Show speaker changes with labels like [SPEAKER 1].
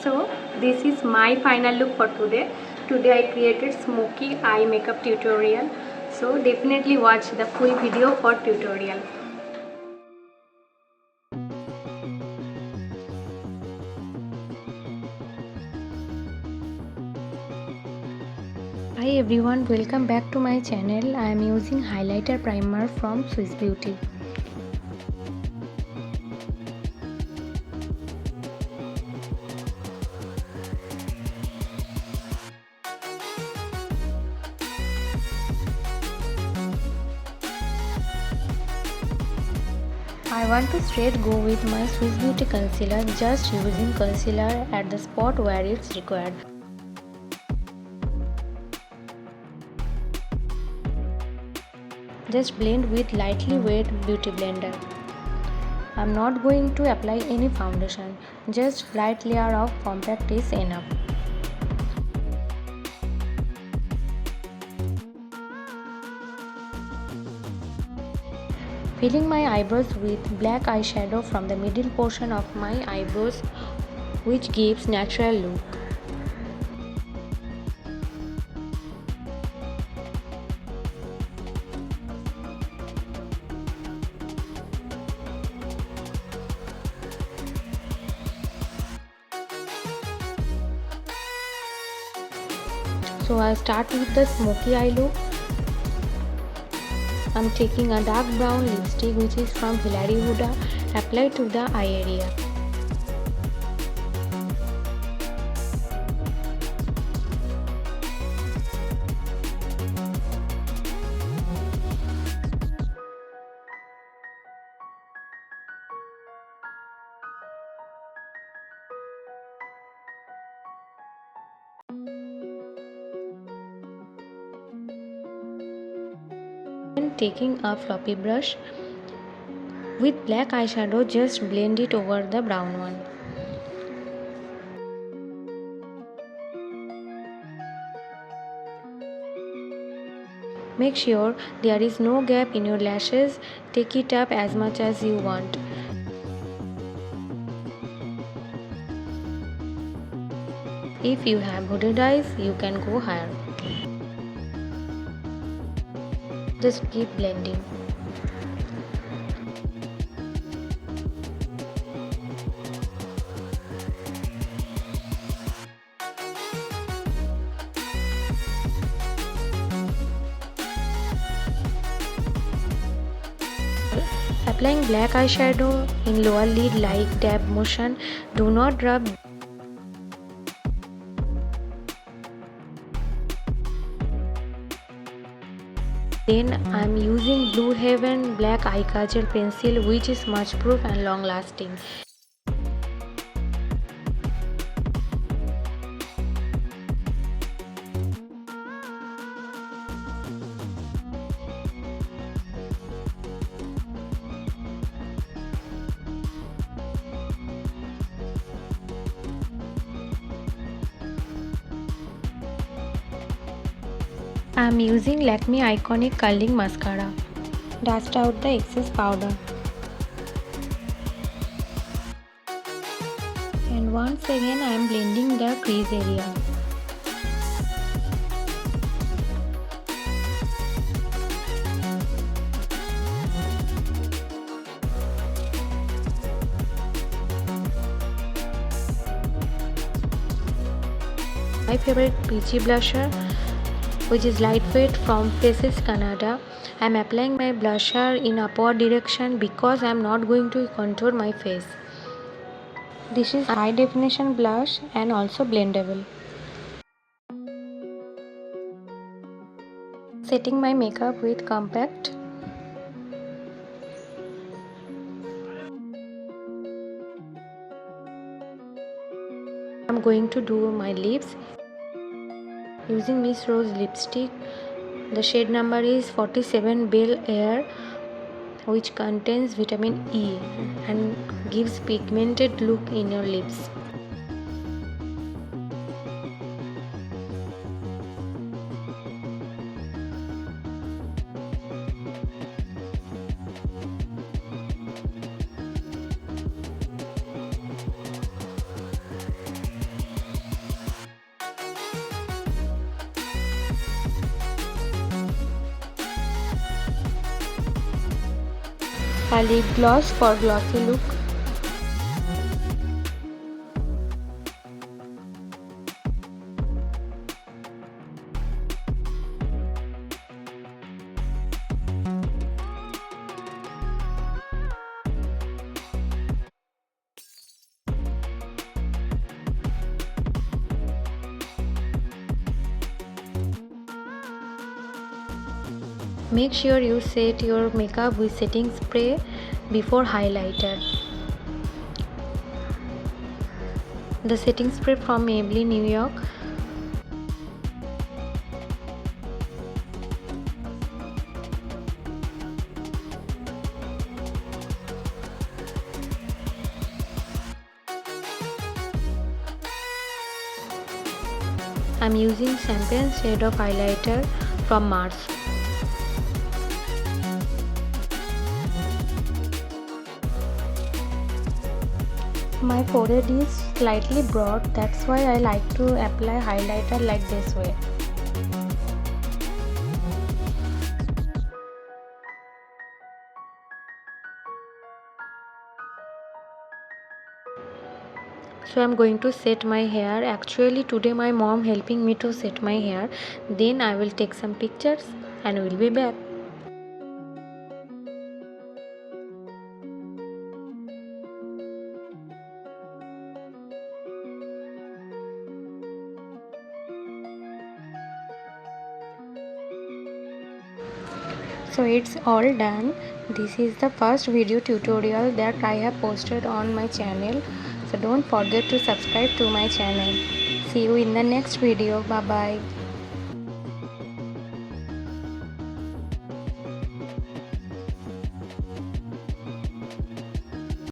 [SPEAKER 1] So this is my final look for today. Today I created smoky eye makeup tutorial. So definitely watch the full video for tutorial. Hi everyone, welcome back to my channel. I am using highlighter primer from Swiss Beauty. I want to straight go with my Swiss Beauty concealer, just using concealer at the spot where it's required. Just blend with lightly wet beauty blender. I'm not going to apply any foundation, just light layer of compact is enough. Filling my eyebrows with black eyeshadow from the middle portion of my eyebrows, which gives natural look. So I start with the smoky eye look. I'm taking a dark brown lipstick which is from HOODA, apply to the eye area. And taking a floppy brush with black eyeshadow, just blend it over the brown one. Make sure there is no gap in your lashes. Take it up as much as you want. If you have hooded eyes, you can go higher. Just keep blending. Applying black eyeshadow in lower lid like dab motion. Do not rub. Then I am using Blue Heaven Black Eye Kajal pencil, which is smudge proof and long lasting. I am using LAKME Iconic Curling Mascara. Dust out the excess powder. And once again I am blending the crease area. My favorite Peachy blusher, which is lightweight from Faces Canada. I am applying my blusher in upward direction because I am not going to contour my face. This is high definition blush and also blendable. Setting my makeup with compact. I am going to do my lips using Miss Rose lipstick. The shade number is 47 Bel Air, which contains vitamin E and gives pigmented look in your lips. a lip gloss for glossy look. Make sure you set your makeup with setting spray before highlighter. The setting spray from Maybelline New York. I'm using champagne shade of highlighter from Mars. My forehead is slightly broad, that's why I like to apply highlighter like this way. So I'm going to set my hair. Actually today my mom helping me to set my hair. Then I will take some pictures and we'll be back. So it's all done. This is the first video tutorial that I have posted on my channel. So don't forget to subscribe to my channel. See you in the next video. Bye bye.